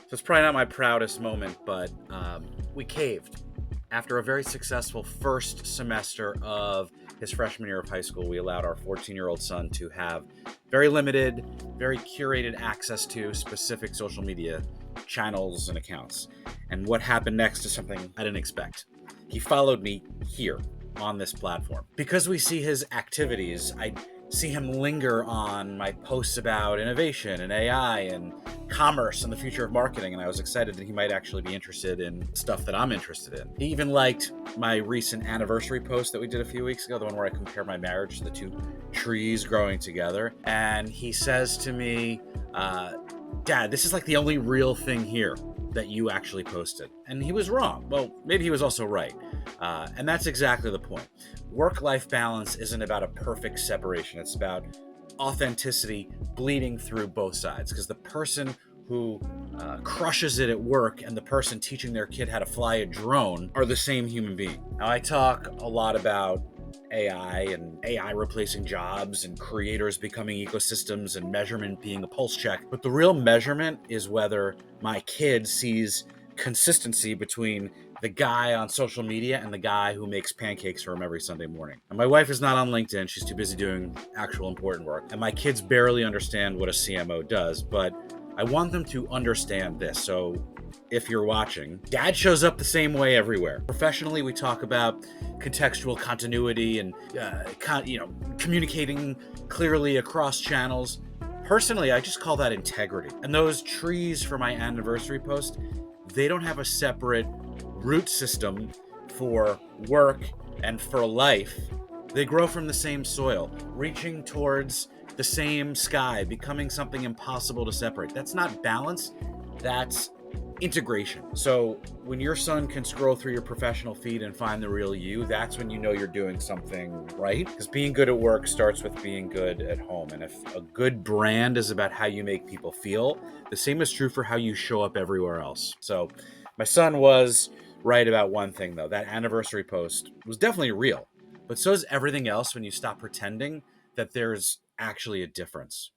So it's probably not my proudest moment, but we caved. After a very successful first semester of his freshman year of high school, we allowed our 14-year-old son to have very limited, very curated access to specific social media channels and accounts. And what happened next is something I didn't expect. He followed me here on this platform. Because we see his activities, I see him linger on my posts about innovation and AI and commerce and the future of marketing, and I was excited that he might actually be interested in stuff that I'm interested in. He even liked my recent anniversary post that we did a few weeks ago, the one where I compare my marriage to the two trees growing together. And he says to me, Dad, this is like the only real thing here that you actually posted. And he was wrong. Well, maybe he was also right. And that's exactly the point. Work-life balance isn't about a perfect separation. It's about authenticity bleeding through both sides, because the person who crushes it at work and the person teaching their kid how to fly a drone are the same human being. Now, I talk a lot about AI and AI replacing jobs and creators becoming ecosystems and measurement being a pulse check. But the real measurement is whether my kid sees consistency between the guy on social media and the guy who makes pancakes for him every Sunday morning. And my wife is not on LinkedIn. She's too busy doing actual important work. And my kids barely understand what a CMO does, but I want them to understand this. So if you're watching, Dad shows up the same way everywhere. Professionally, we talk about contextual continuity and communicating clearly across channels. Personally, I just call that integrity. And those trees for my anniversary post, they don't have a separate root system for work and for life. They grow from the same soil, reaching towards the same sky, becoming something impossible to separate. That's not balance, that's integration. So when your son can scroll through your professional feed and find the real you, that's when you know you're doing something right. Because being good at work starts with being good at home. And if a good brand is about how you make people feel, the same is true for how you show up everywhere else. So my son was right about one thing, though. That anniversary post was definitely real. But so is everything else when you stop pretending that there's actually a difference.